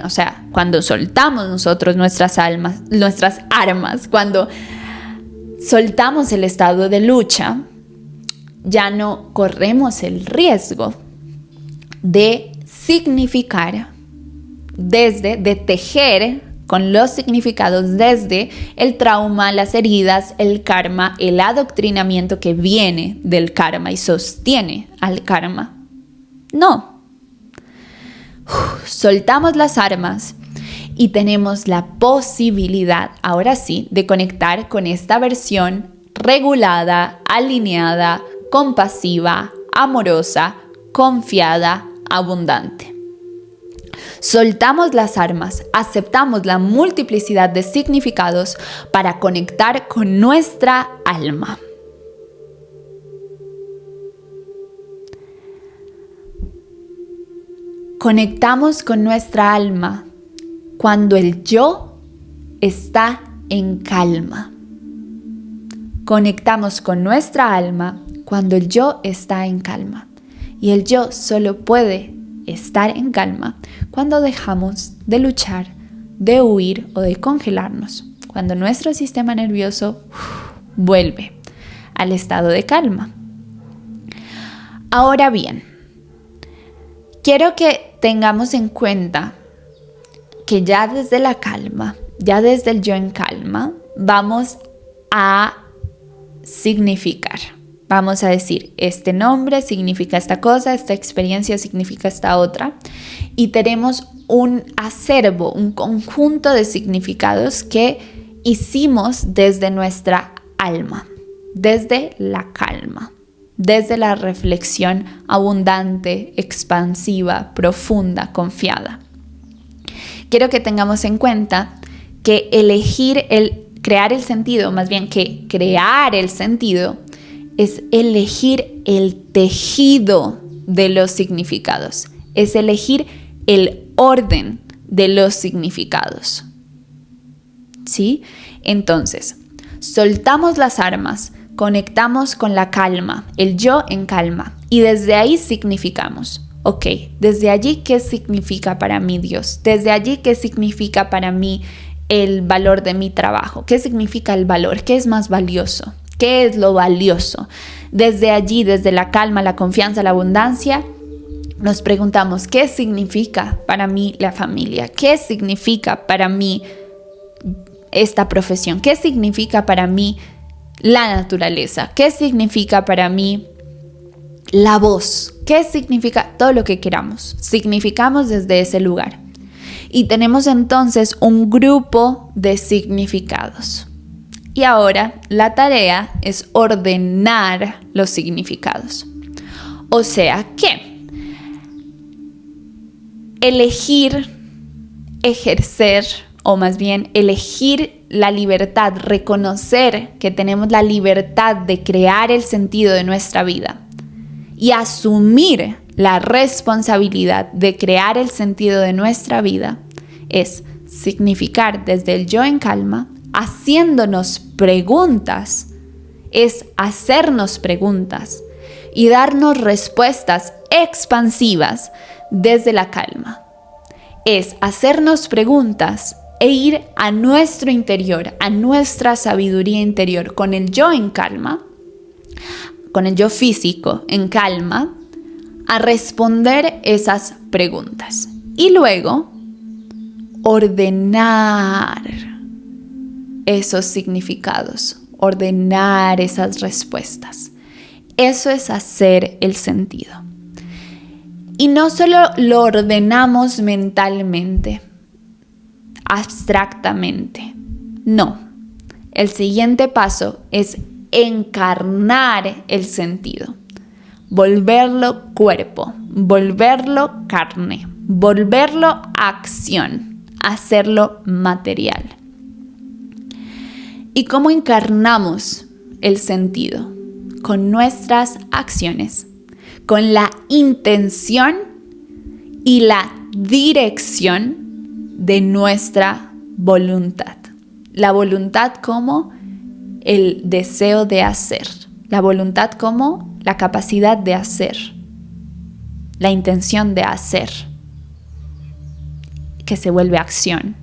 cuando soltamos nosotros nuestras armas, cuando soltamos el estado de lucha, ya no corremos el riesgo de significar de tejer con los significados desde el trauma, las heridas, el karma, el adoctrinamiento que viene del karma y sostiene al karma. No. Soltamos las armas y tenemos la posibilidad, ahora sí, de conectar con esta versión regulada, alineada, compasiva, amorosa, confiada, abundante. Soltamos las armas, aceptamos la multiplicidad de significados para conectar con nuestra alma. Conectamos con nuestra alma cuando el yo está en calma. Conectamos con nuestra alma cuando el yo está en calma. Y el yo solo puede estar en calma cuando dejamos de luchar, de huir o de congelarnos. Cuando nuestro sistema nervioso vuelve al estado de calma. Ahora bien, quiero que tengamos en cuenta que ya desde la calma, ya desde el yo en calma, vamos a significar. Vamos a decir, este nombre significa esta cosa, esta experiencia significa esta otra. Y tenemos un acervo, un conjunto de significados que hicimos desde nuestra alma, desde la calma, desde la reflexión abundante, expansiva, profunda, confiada. Quiero que tengamos en cuenta que crear el sentido, más bien que crear el sentido, es elegir el tejido de los significados, es elegir el orden de los significados. ¿Sí? Entonces, soltamos las armas, conectamos con la calma, el yo en calma, y desde ahí significamos. Ok, desde allí, ¿qué significa para mí Dios? Desde allí, ¿qué significa para mí el valor de mi trabajo? ¿Qué significa el valor? ¿Qué es más valioso? ¿Qué es lo valioso? Desde allí, desde la calma, la confianza, la abundancia, nos preguntamos, ¿qué significa para mí la familia? ¿Qué significa para mí esta profesión? ¿Qué significa para mí la naturaleza? ¿Qué significa para mí la voz? ¿Qué significa? Todo lo que queramos. Significamos desde ese lugar. Y tenemos entonces un grupo de significados. Y ahora la tarea es ordenar los significados. O sea que elegir, ejercer, o más bien elegir la libertad, reconocer que tenemos la libertad de crear el sentido de nuestra vida y asumir la responsabilidad de crear el sentido de nuestra vida es significar desde el yo en calma, haciéndonos preguntas, es hacernos preguntas y darnos respuestas expansivas desde la calma. Es hacernos preguntas e ir a nuestro interior, a nuestra sabiduría interior, con el yo en calma, con el yo físico en calma, a responder esas preguntas. Y luego, ordenar esos significados, ordenar esas respuestas. Eso es hacer el sentido. Y no solo lo ordenamos mentalmente, abstractamente. No. El siguiente paso es encarnar el sentido. Volverlo cuerpo, volverlo carne, volverlo acción, hacerlo material. ¿Y cómo encarnamos el sentido? Con nuestras acciones, con la intención y la dirección de nuestra voluntad. La voluntad como el deseo de hacer, la voluntad como la capacidad de hacer, la intención de hacer, que se vuelve acción.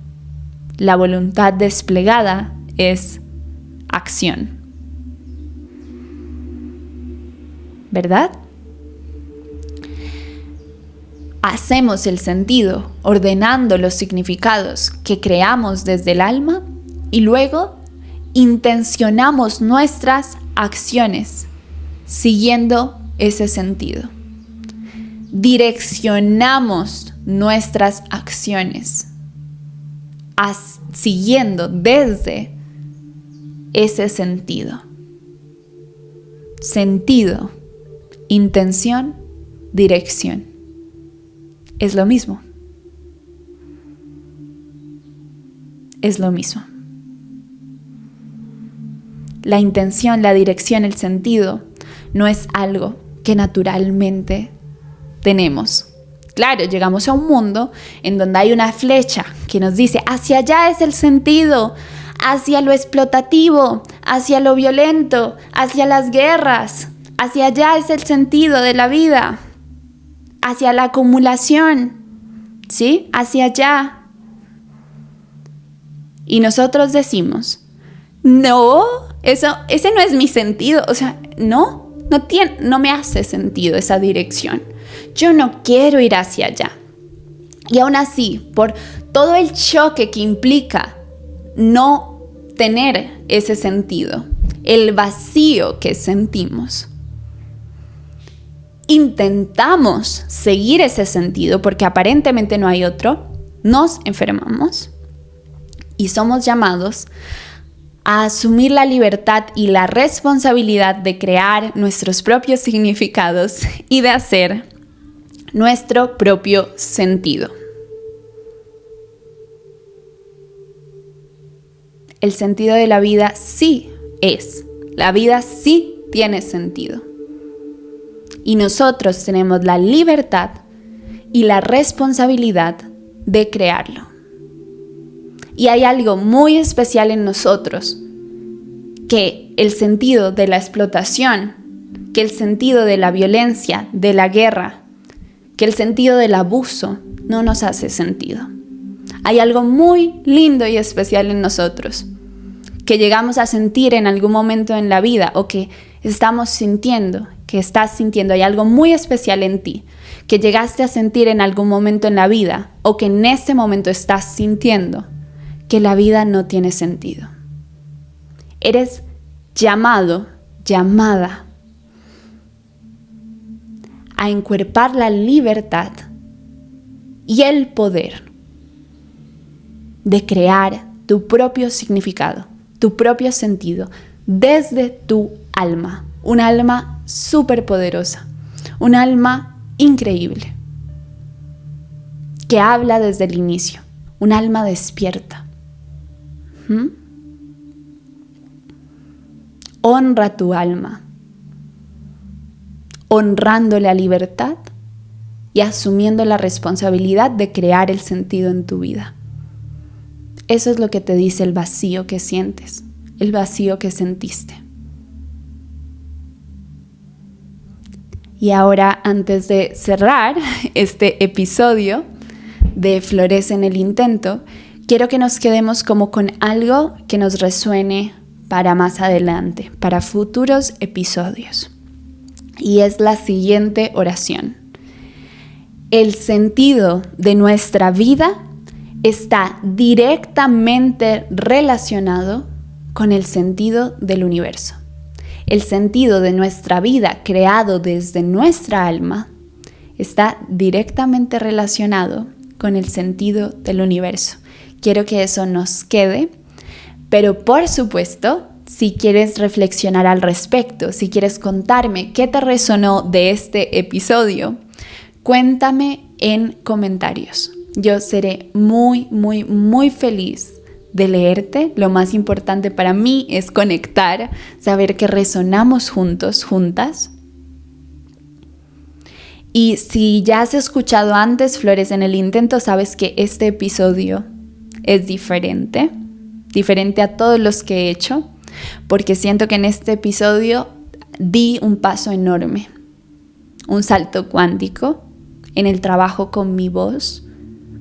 La voluntad desplegada es acción. ¿Verdad? Hacemos el sentido ordenando los significados que creamos desde el alma y luego intencionamos nuestras acciones siguiendo ese sentido. Direccionamos nuestras acciones siguiendo desde ese sentido. Sentido, intención, dirección. Es lo mismo. Es lo mismo. La intención, la dirección, el sentido no es algo que naturalmente tenemos, Claro, llegamos a un mundo en donde hay una flecha que nos dice hacia allá es el sentido, hacia lo explotativo, hacia lo violento, hacia las guerras, hacia allá es el sentido de la vida, hacia la acumulación, ¿sí? Hacia allá. Y nosotros decimos, no, ese no es mi sentido, o sea, no me hace sentido esa dirección. Yo no quiero ir hacia allá. Y aún así, por todo el choque que implica no tener ese sentido, el vacío que sentimos, intentamos seguir ese sentido porque aparentemente no hay otro, nos enfermamos y somos llamados a asumir la libertad y la responsabilidad de crear nuestros propios significados y de hacer nuestro propio sentido. El sentido de la vida sí es. La vida sí tiene sentido. Y nosotros tenemos la libertad y la responsabilidad de crearlo. Y hay algo muy especial en nosotros, que el sentido de la explotación, que el sentido de la violencia, de la guerra, que el sentido del abuso no nos hace sentido. Hay algo muy lindo y especial en nosotros, que llegamos a sentir en algún momento en la vida o que estamos sintiendo, que estás sintiendo. Hay algo muy especial en ti, que llegaste a sentir en algún momento en la vida o que en este momento estás sintiendo que la vida no tiene sentido. Eres llamado, llamada a encuerpar la libertad y el poder de crear tu propio significado, tu propio sentido desde tu alma, un alma súper poderosa, un alma increíble que habla desde el inicio, un alma despierta. Honra tu alma, honrando la libertad y asumiendo la responsabilidad de crear el sentido en tu vida. Eso es lo que te dice el vacío que sientes, el vacío que sentiste. Y ahora, antes de cerrar este episodio de Florece en el Intento, quiero que nos quedemos como con algo que nos resuene para más adelante, para futuros episodios. Y es la siguiente oración. El sentido de nuestra vida está directamente relacionado con el sentido del universo. El sentido de nuestra vida creado desde nuestra alma está directamente relacionado con el sentido del universo. Quiero que eso nos quede, pero por supuesto, si quieres reflexionar al respecto, si quieres contarme qué te resonó de este episodio, cuéntame en comentarios. Yo seré muy, muy, muy feliz de leerte. Lo más importante para mí es conectar, saber que resonamos juntos, juntas. Y si ya has escuchado antes Florece en el Intento, sabes que este episodio es diferente a todos los que he hecho, porque siento que en este episodio di un paso enorme, un salto cuántico en el trabajo con mi voz,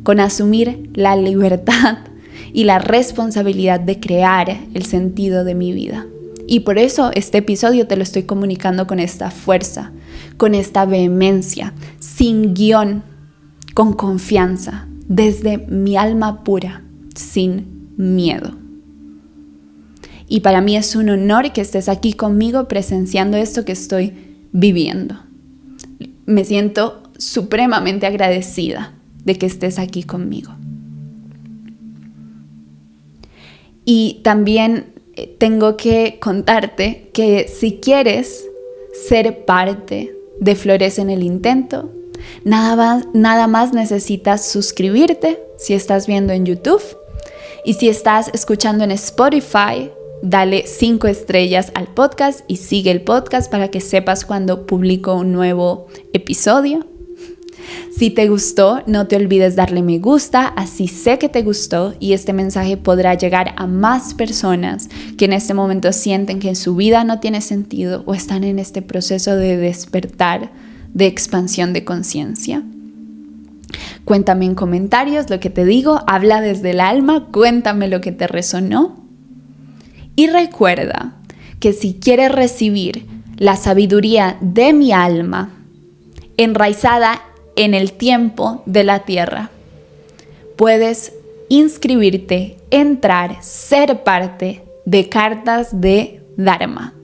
con asumir la libertad y la responsabilidad de crear el sentido de mi vida. Y por eso este episodio te lo estoy comunicando con esta fuerza, con esta vehemencia, sin guión, con confianza, desde mi alma pura, sin miedo. Y para mí es un honor que estés aquí conmigo presenciando esto que estoy viviendo. Me siento supremamente agradecida de que estés aquí conmigo. Y también tengo que contarte que si quieres ser parte de Florece en el Intento, nada más necesitas suscribirte si estás viendo en YouTube. Y si estás escuchando en Spotify, dale 5 estrellas al podcast y sigue el podcast para que sepas cuando publico un nuevo episodio. Si te gustó, no te olvides darle me gusta, así sé que te gustó y este mensaje podrá llegar a más personas que en este momento sienten que en su vida no tiene sentido o están en este proceso de despertar, de expansión de conciencia. Cuéntame en comentarios lo que te digo, habla desde el alma, cuéntame lo que te resonó. Y recuerda que si quieres recibir la sabiduría de mi alma enraizada en el tiempo de la tierra, puedes inscribirte, entrar, ser parte de Cartas de Dharma.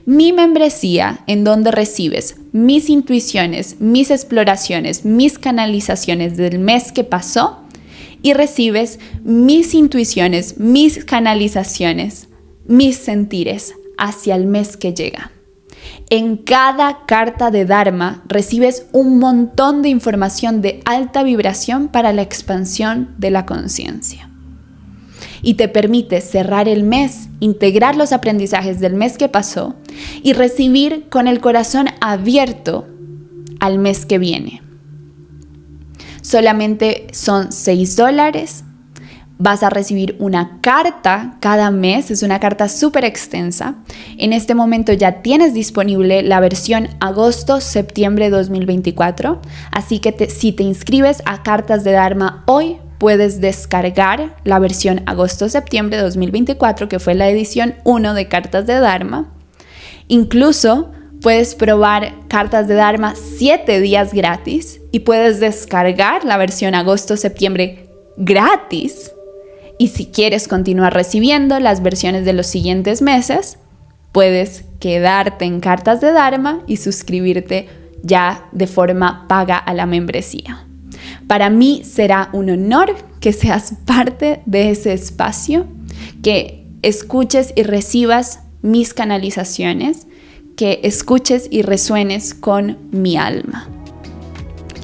Mi membresía en donde recibes mis intuiciones, mis exploraciones, mis canalizaciones del mes que pasó y recibes mis intuiciones, mis canalizaciones, mis sentires hacia el mes que llega. En cada carta de Dharma recibes un montón de información de alta vibración para la expansión de la conciencia. Y te permite cerrar el mes, integrar los aprendizajes del mes que pasó y recibir con el corazón abierto al mes que viene. Solamente son $6. Vas a recibir una carta cada mes, es una carta súper extensa. En este momento ya tienes disponible la versión agosto-septiembre 2024, así que si te inscribes a Cartas de Dharma hoy, puedes descargar la versión agosto-septiembre 2024, que fue la edición 1 de Cartas de Dharma. Incluso puedes probar Cartas de Dharma 7 días gratis y puedes descargar la versión agosto-septiembre gratis. Y si quieres continuar recibiendo las versiones de los siguientes meses, puedes quedarte en Cartas de Dharma y suscribirte ya de forma paga a la membresía. Para mí será un honor que seas parte de ese espacio, que escuches y recibas mis canalizaciones, que escuches y resuenes con mi alma.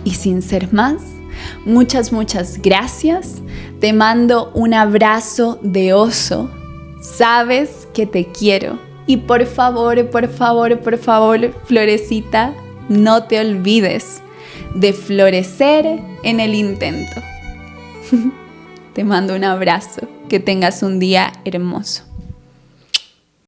Y sin ser más, muchas gracias. Te mando un abrazo de oso. Sabes que te quiero. Y por favor, Florecita, no te olvides de florecer en el intento. Te mando un abrazo. Que tengas un día hermoso.